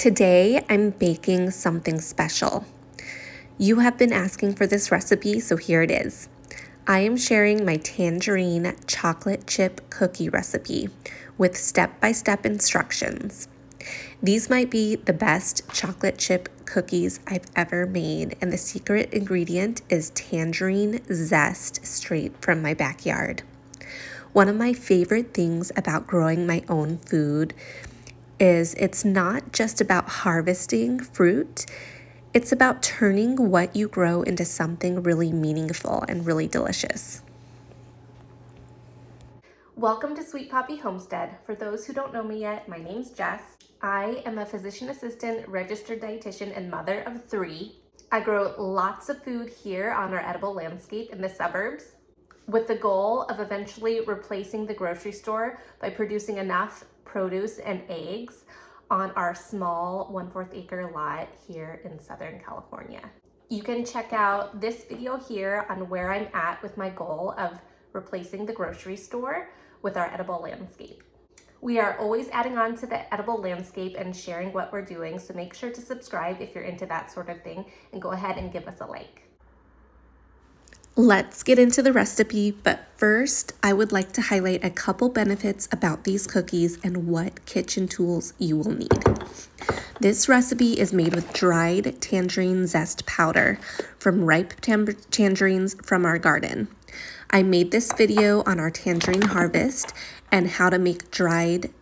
Today, I'm baking something special. You have been asking for this recipe, so here it is. I am sharing my Tangerine chocolate chip cookie recipe with step-by-step instructions. These might be the best chocolate chip cookies I've ever made, and the secret ingredient is tangerine zest straight from my backyard. One of my favorite things about growing my own food is it's not just about harvesting fruit, it's about turning what you grow into something really meaningful and really delicious. Welcome to Sweet Poppy Homestead. For those who don't know me yet, my name's Jess. I am a physician assistant, registered dietitian, and mother of 3. I grow lots of food here on our edible landscape in the suburbs, with the goal of eventually replacing the grocery store by producing enough produce and eggs on our small 1/4 acre lot here in Southern California. You can check out this video here on where I'm at with my goal of replacing the grocery store with our edible landscape. We are always adding on to the edible landscape and sharing what we're doing, so make sure to subscribe if you're into that sort of thing, and go ahead and give us a like. Let's get into the recipe, but first I would like to highlight a couple benefits about these cookies and what kitchen tools you will need. This recipe is made with dried tangerine zest powder from ripe tangerines from our garden. I made this video on our tangerine harvest and how to make dried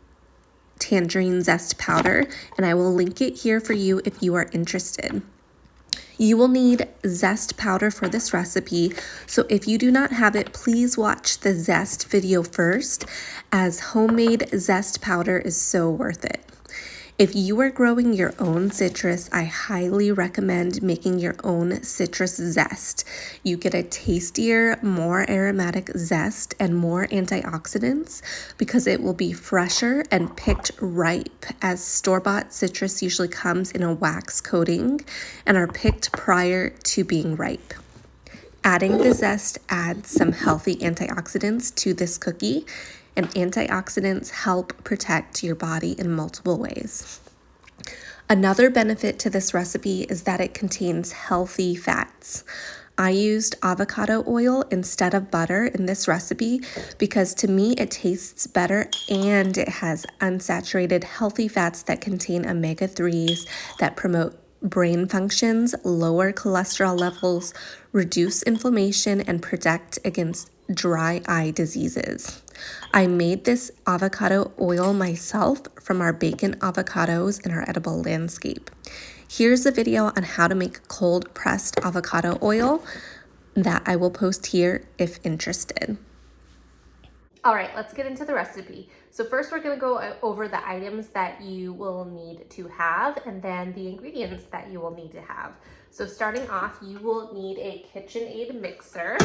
tangerine zest powder, and I will link it here for you if you are interested. You will need zest powder for this recipe, so if you do not have it, please watch the zest video first, as homemade zest powder is so worth it. If you are growing your own citrus, I highly recommend making your own citrus zest. You get a tastier, more aromatic zest and more antioxidants because it will be fresher and picked ripe, as store-bought citrus usually comes in a wax coating and are picked prior to being ripe. Adding the zest adds some healthy antioxidants to this cookie, and antioxidants help protect your body in multiple ways. Another benefit to this recipe is that it contains healthy fats. I used avocado oil instead of butter in this recipe because to me it tastes better, and it has unsaturated healthy fats that contain omega-3s that promote brain functions, lower cholesterol levels, reduce inflammation, and protect against dry eye diseases. I made this avocado oil myself from our bacon avocados in our edible landscape. Here's a video on how to make cold pressed avocado oil that I will post here if interested. All right, let's get into the recipe. So first we're gonna go over the items that you will need to have, and then the ingredients that you will need to have. So starting off, you will need a KitchenAid mixer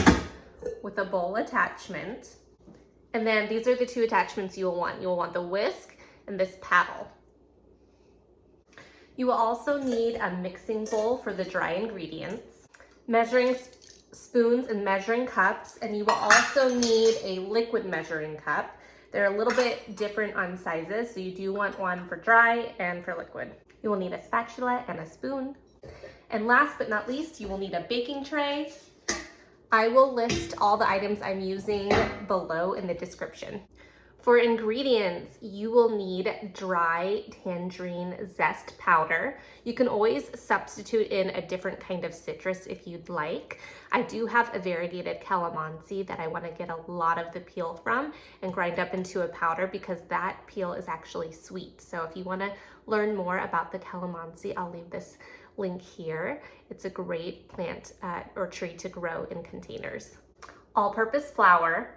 with a bowl attachment. And then these are the 2 attachments you will want. You will want the whisk and this paddle. You will also need a mixing bowl for the dry ingredients, measuring spoons and measuring cups, and you will also need a liquid measuring cup. They're a little bit different on sizes, so you do want one for dry and for liquid. You will need a spatula and a spoon. And last but not least, you will need a baking tray. I will list all the items I'm using below in the description. For ingredients, you will need dry tangerine zest powder. You can always substitute in a different kind of citrus if you'd like. I do have a variegated calamansi that I want to get a lot of the peel from and grind up into a powder because that peel is actually sweet. So if you want to learn more about the calamansi, I'll leave this link here. It's a great plant or tree to grow in containers. All-purpose flour.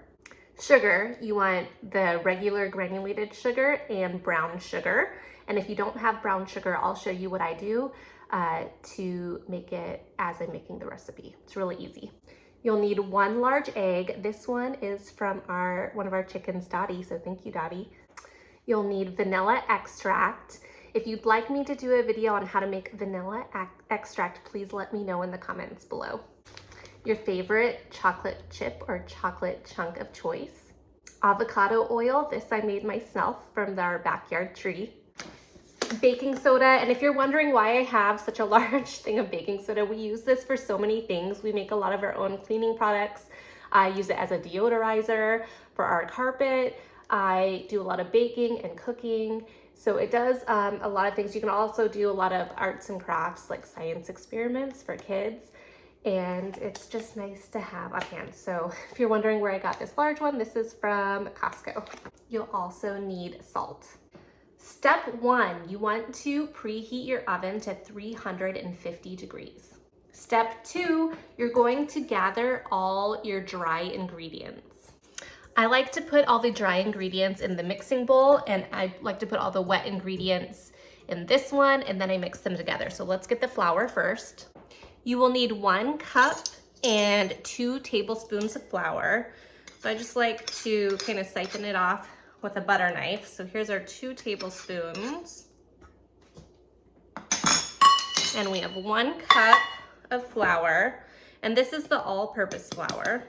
Sugar, you want the regular granulated sugar and brown sugar. And if you don't have brown sugar, I'll show you what I do to make it as I'm making the recipe. It's really easy. You'll need 1 large egg. This one is from one of our chickens, Dottie, so thank you, Dottie. You'll need vanilla extract. If you'd like me to do a video on how to make vanilla extract, please let me know in the comments below. Your favorite chocolate chip or chocolate chunk of choice. Avocado oil, this I made myself from our backyard tree. baking soda. And if you're wondering why I have such a large thing of baking soda, we use this for so many things. We make a lot of our own cleaning products. I use it as a deodorizer for our carpet. I do a lot of baking and cooking. So it does a lot of things. You can also do a lot of arts and crafts, like science experiments for kids. And it's just nice to have on hand. So if you're wondering where I got this large one, this is from Costco. You'll also need salt. Step 1, you want to preheat your oven to 350 degrees. Step 2, you're going to gather all your dry ingredients. I like to put all the dry ingredients in the mixing bowl, and I like to put all the wet ingredients in this one, and then I mix them together. So let's get the flour first. You will need 1 cup and 2 tablespoons of flour. So I just like to kind of siphon it off with a butter knife. So here's our 2 tablespoons. And we have 1 cup of flour. And this is the all-purpose flour.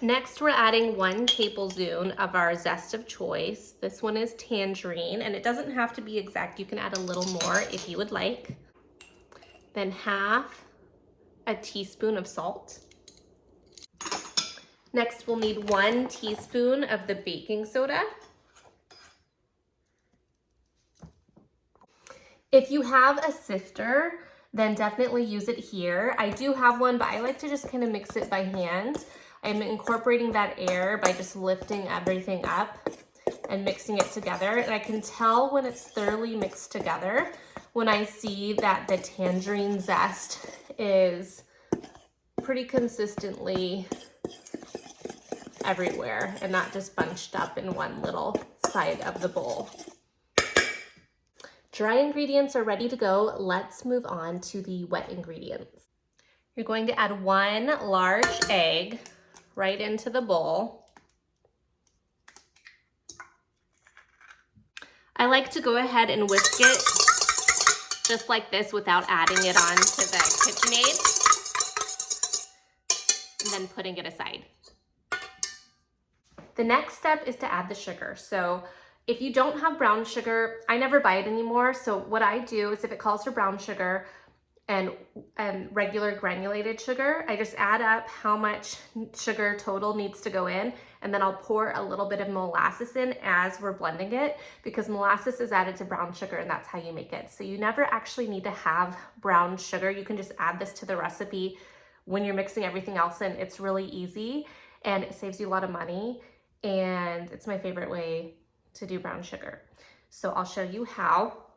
Next, we're adding 1 tablespoon of our zest of choice. This one is Tangerine, and it doesn't have to be exact. You can add a little more if you would like. Then half a teaspoon of salt. Next, we'll need 1 teaspoon of the baking soda. If you have a sifter, then definitely use it here. I do have one, but I like to just kind of mix it by hand. I'm incorporating that air by just lifting everything up and mixing it together. And I can tell when it's thoroughly mixed together when I see that the tangerine zest is pretty consistently everywhere and not just bunched up in one little side of the bowl. Dry ingredients are ready to go. Let's move on to the wet ingredients. You're going to add 1 large egg right into the bowl. I like to go ahead and whisk it just like this without adding it on to the KitchenAid and then putting it aside. The next step is to add the sugar. So if you don't have brown sugar, I never buy it anymore. So what I do is if it calls for brown sugar and regular granulated sugar, I just add up how much sugar total needs to go in, and then I'll pour a little bit of molasses in as we're blending it, because molasses is added to brown sugar and that's how you make it. So you never actually need to have brown sugar. You can just add this to the recipe when you're mixing everything else in. It's really easy and it saves you a lot of money, and it's my favorite way to do brown sugar. So I'll show you how.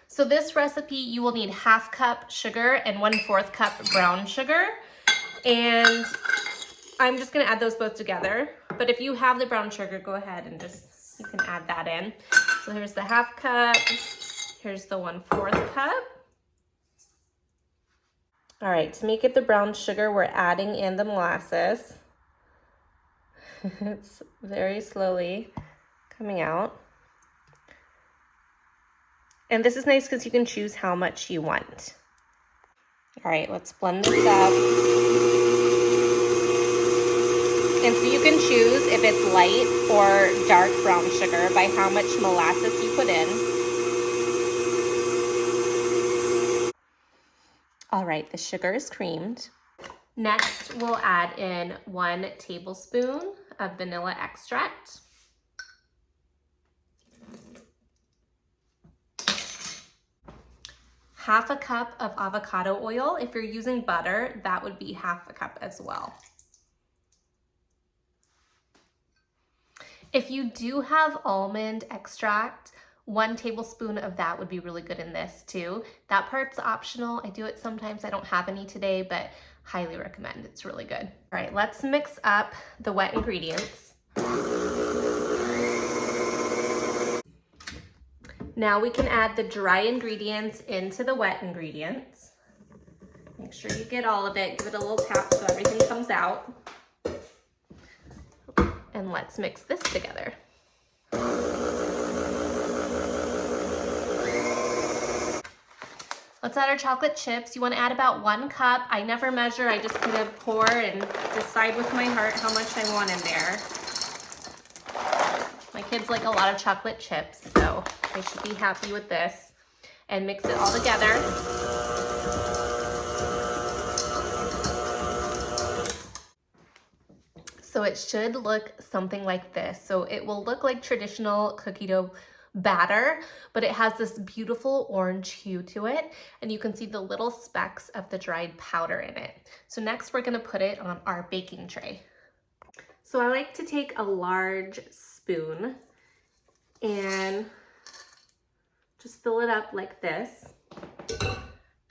So this recipe, you will need 1/2 cup sugar and 1/4 cup brown sugar. And I'm just gonna add those both together. But if you have the brown sugar, go ahead and you can add that in. So here's the 1/2 cup, here's the 1/4 cup. All right, to make it the brown sugar, we're adding in the molasses. It's very slowly coming out. And this is nice because you can choose how much you want. All right, let's blend this up. And so you can choose if it's light or dark brown sugar by how much molasses you put in. All right, the sugar is creamed. Next, we'll add in 1 tablespoon of vanilla extract. 1/2 cup of avocado oil. If you're using butter, that would be 1/2 cup as well. If you do have almond extract, 1 tablespoon of that would be really good in this too. That part's optional. I do it sometimes. I don't have any today, but highly recommend. It's really good. All right, let's mix up the wet ingredients. Now we can add the dry ingredients into the wet ingredients. Make sure you get all of it. Give it a little tap so everything comes out. And let's mix this together. Let's add our chocolate chips. You want to add about 1 cup. I never measure. I just kind of pour and decide with my heart how much I want in there. My kids like a lot of chocolate chips, so they should be happy with this. And mix it all together. So it should look something like this. So it will look like traditional cookie dough batter, but it has this beautiful orange hue to it, and you can see the little specks of the dried powder in it. So next we're gonna put it on our baking tray. So I like to take a large spoon and just fill it up like this.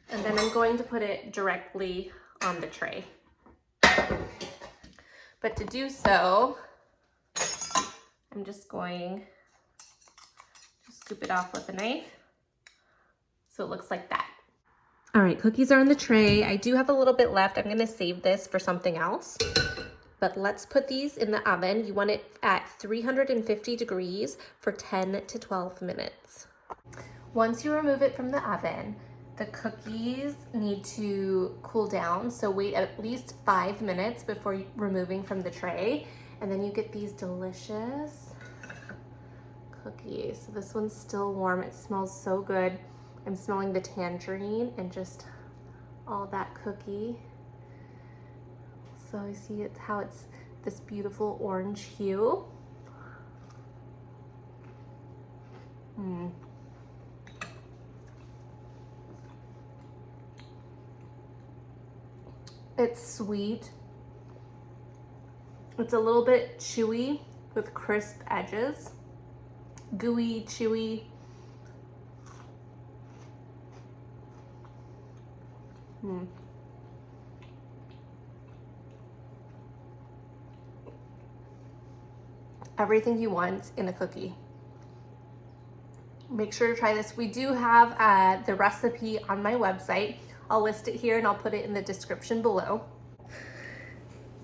And then I'm going to put it directly on the tray. But to do so, I'm just going to scoop it off with a knife. So it looks like that. All right, cookies are on the tray. I do have a little bit left. I'm gonna save this for something else. But let's put these in the oven. You want it at 350 degrees for 10 to 12 minutes. Once you remove it from the oven, the cookies need to cool down, so wait at least 5 minutes before removing from the tray, and then you get these delicious cookies. So this one's still warm. It smells so good. I'm smelling the tangerine and just all that cookie. So you see how it's this beautiful orange hue. It's sweet. It's a little bit chewy with crisp edges. Gooey, chewy. Everything you want in a cookie. Make sure to try this. We do have the recipe on my website. I'll list it here and I'll put it in the description below.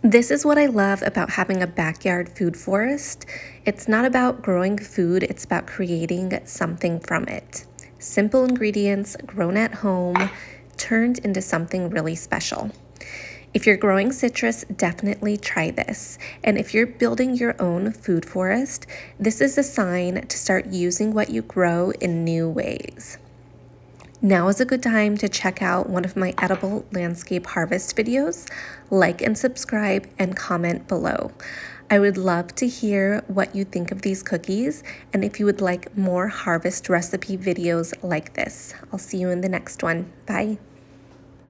This is what I love about having a backyard food forest. It's not about growing food, it's about creating something from it. Simple ingredients grown at home, turned into something really special. If you're growing citrus, definitely try this. And if you're building your own food forest, this is a sign to start using what you grow in new ways. Now is a good time to check out one of my edible landscape harvest videos. Like and subscribe and comment below. I would love to hear what you think of these cookies and if you would like more harvest recipe videos like this. I'll see you in the next one. Bye.